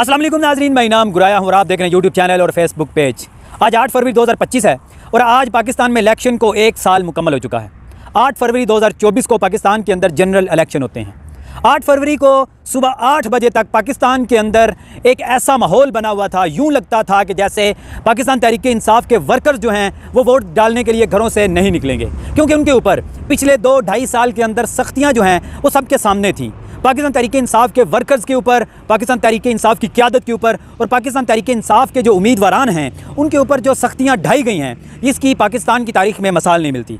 अस्सलाम वालेकुम नाज़रीन, मैं इनाम गुराया हूँ और आप देख रहे हैं यूट्यूब चैनल और फेसबुक पेज। आज 8 फरवरी 2025 है और आज पाकिस्तान में इलेक्शन को 1 साल मुकम्मल हो चुका है। 8 फरवरी 2024 को पाकिस्तान के अंदर जनरल इलेक्शन होते हैं। 8 फरवरी को सुबह 8 बजे तक पाकिस्तान के अंदर एक ऐसा माहौल बना हुआ था, यूँ लगता था कि जैसे पाकिस्तान तहरीक इंसाफ के वर्कर्स जो हैं वो वोट डालने के लिए घरों से नहीं निकलेंगे, क्योंकि उनके ऊपर पिछले 2-2.5 साल के अंदर सख्तियाँ जो हैं वो सबके सामने थीं। पाकिस्तान तहरीक इंसाफ के वर्कर्स के ऊपर, पाकिस्तान तहरीक इंसाफ की क़यादत के ऊपर और पाकिस्तान तहरीक इंसाफ के जो उम्मीदवारान हैं उनके ऊपर जो सख्तियाँ ढाई गई हैं, इसकी पाकिस्तान की तारीख़ में मिसाल नहीं मिलती।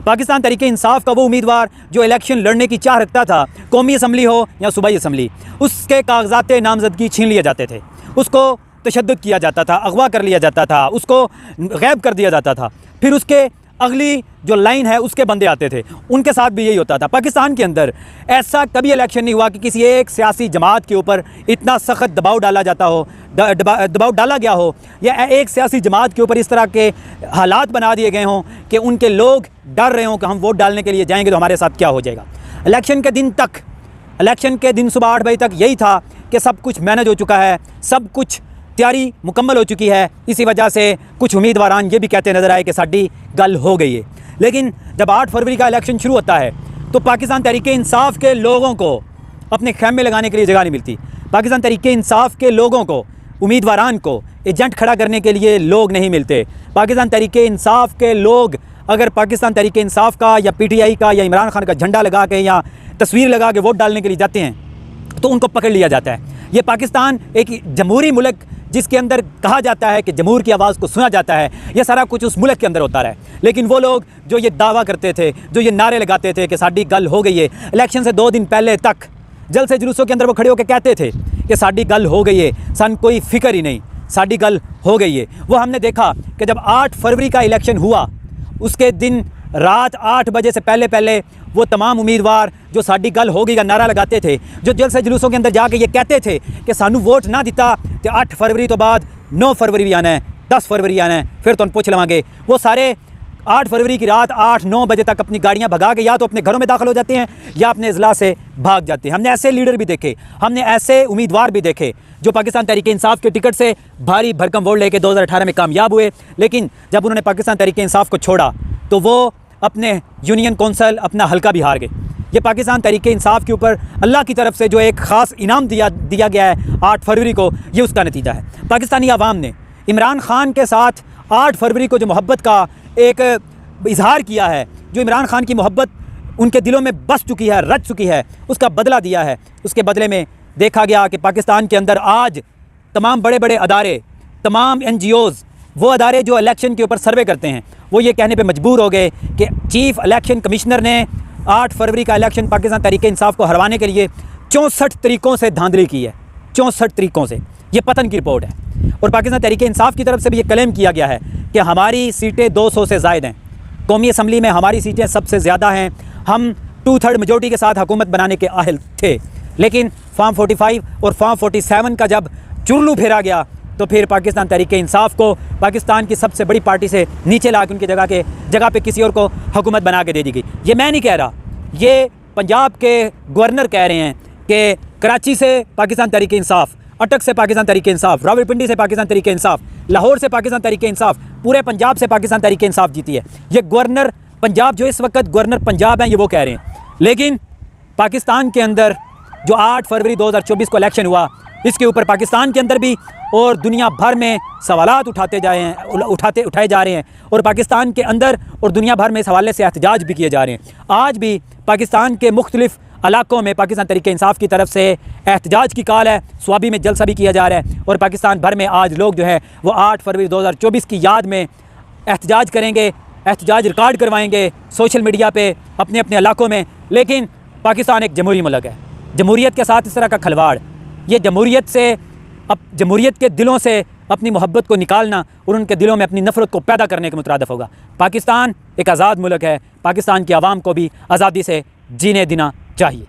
पाकिस्तान तहरीक इंसाफ का वो उम्मीदवार जो इलेक्शन लड़ने की चाह रखता था, कौमी असम्बली हो या सूबाई असम्बली, उसके कागजात नामजदगी छीन लिए जाते थे, उसको तशद्दुद किया जाता था, अगवा कर लिया जाता था, उसको गैब कर दिया जाता था। फिर उसके अगली जो लाइन है उसके बंदे आते थे, उनके साथ भी यही होता था। पाकिस्तान के अंदर ऐसा कभी इलेक्शन नहीं हुआ कि किसी एक सियासी जमात के ऊपर इतना सख्त दबाव डाला जाता हो, दबाव डाला गया हो, या एक सियासी जमात के ऊपर इस तरह के हालात बना दिए गए हों कि उनके लोग डर रहे हों कि हम वोट डालने के लिए जाएंगे तो हमारे साथ क्या हो जाएगा। इलेक्शन के दिन सुबह 8 बजे तक यही था कि सब कुछ मैनेज हो चुका है, सब कुछ तैयारी मुकम्मल हो चुकी है। इसी वजह से कुछ उम्मीदवारान ये भी कहते नज़र आए कि साड़ी गल हो गई है। लेकिन जब 8 फरवरी का इलेक्शन शुरू होता है तो पाकिस्तान तहरीक इंसाफ के लोगों को अपने खैमे लगाने के लिए जगह नहीं मिलती। पाकिस्तान तहरीक इंसाफ के लोगों को, उम्मीदवारान को एजेंट खड़ा करने के लिए लोग नहीं मिलते। पाकिस्तान तहरीक इंसाफ के लोग अगर पाकिस्तान तहरीक इंसाफ का या PTI का या इमरान खान का झंडा लगा के या तस्वीर लगा के वोट डालने के लिए जाते हैं तो उनको पकड़ लिया जाता है। ये पाकिस्तान एक जमहूरी मुल्क जिसके अंदर कहा जाता है कि जमहूर की आवाज़ को सुना जाता है, यह सारा कुछ उस मुल्क के अंदर होता रहा है। लेकिन वो लोग जो ये दावा करते थे, जो ये नारे लगाते थे कि साड़ी गल हो गई है, इलेक्शन से 2 दिन पहले तक जलसे जुलूसों के अंदर वो खड़े होकर कहते थे कि साड़ी गल हो गई है, सन कोई फ़िक्र ही नहीं, साड़ी गल हो गई है। वो हमने देखा कि जब 8 फरवरी का इलेक्शन हुआ उसके दिन रात 8 बजे से पहले वो तमाम उम्मीदवार जो साड़ी गल हो गई का नारा लगाते थे, जो जलसे जुलूसों के अंदर जाके ये कहते थे कि सानू वोट ना दिता तो 8 फरवरी तो बाद 9 फरवरी भी आना है, 10 फरवरी आना है, फिर तो हम पूछ लवांगे, वो सारे 8 फरवरी की रात 8-9 बजे तक अपनी गाड़ियां भगा के या तो अपने घरों में दाखिल हो जाते हैं या अपने इजला से भाग जाते हैं। हमने ऐसे लीडर भी देखे, हमने ऐसे उम्मीदवार भी देखे जो पाकिस्तान तहरीक इंसाफ के टिकट से भारी भरकम वोट लेके 2018 में कामयाब हुए, लेकिन जब उन्होंने पाकिस्तान तहरीक इंसाफ को छोड़ा तो वो अपने यूनियन कौंसल, अपना हल्का भी हार गए। ये पाकिस्तान तहरीक इंसाफ के ऊपर अल्लाह की तरफ से जो एक ख़ास इनाम दिया गया है 8 फरवरी को, ये उसका नतीजा है। पाकिस्तानी आवाम ने इमरान खान के साथ 8 फरवरी को जो मोहब्बत का एक इजहार किया है, जो इमरान खान की मोहब्बत उनके दिलों में बस चुकी है, रच चुकी है, उसका बदला दिया है। उसके बदले में देखा गया कि पाकिस्तान के अंदर आज तमाम बड़े बड़े अदारे, तमाम NGOs, वो अदारे जो इलेक्शन के ऊपर सर्वे करते हैं, वो ये कहने पे मजबूर हो गए कि चीफ इलेक्शन कमिश्नर ने 8 फरवरी का इलेक्शन पाकिस्तान तहरीक इंसाफ को हरवाने के लिए 64 तरीक़ों से धांधली की है। 64 तरीक़ों से, ये पतन की रिपोर्ट है। और पाकिस्तान तहरीक इंसाफ की तरफ से भी ये क्लेम किया गया है कि हमारी सीटें 200 से ज़ायद हैं, कौमी असम्बली में हमारी सीटें सबसे ज़्यादा हैं, हम 2/3 मेजोरिटी के साथ हुकूमत बनाने के अहल थे। लेकिन फॉर्म 45 और फॉर्म 47 का जब चुरलू फेरा गया तो फिर पाकिस्तान तहरीक इंसाफ को पाकिस्तान की सबसे बड़ी पार्टी से नीचे ला के उनकी जगह पे किसी और को हुकूमत बना के दे दी गई। ये मैं नहीं कह रहा, ये पंजाब के गवर्नर कह रहे हैं कि कराची से पाकिस्तान तहरीक इंसाफ, अटक से पाकिस्तान तहरीक इंसाफ, रावलपिंडी से पाकिस्तान तहरीक इंसाफ, लाहौर से पाकिस्तान तहरीक इंसाफ, पूरे पंजाब से पाकिस्तान तहरीक इंसाफ जीती है। ये गवर्नर पंजाब, जो इस वक्त गवर्नर पंजाब हैं, ये वो कह रहे हैं। लेकिन पाकिस्तान के अंदर जो 8 फरवरी 2024 को इलेक्शन हुआ, इसके ऊपर पाकिस्तान के अंदर भी और दुनिया भर में सवालात उठाए जा रहे हैं और पाकिस्तान के अंदर और दुनिया भर में इस हवाले से एहतजाज भी किए जा रहे हैं। आज भी पाकिस्तान के मुख्तलिफ इलाकों में पाकिस्तान तहरीक इंसाफ की तरफ से एहतजाज की कॉल है, स्वाबी में जलसा भी किया जा रहा है और पाकिस्तान भर में आज लोग जो है वो 8 फरवरी 2024 की याद में एहतजाज करेंगे, एहतजाज रिकॉर्ड करवाएंगे सोशल मीडिया पे अपने अपने इलाकों में। लेकिन पाकिस्तान एक जमहूरी मुल्क है, जमहूरियत के साथ इस तरह का खिलवाड़, ये जमहूरियत के दिलों से अपनी मोहब्बत को निकालना और उनके दिलों में अपनी नफ़रत को पैदा करने के मुतरादिफ होगा। पाकिस्तान एक आज़ाद मुल्क है, पाकिस्तान की आवाम को भी आज़ादी से जीने देना चाहिए।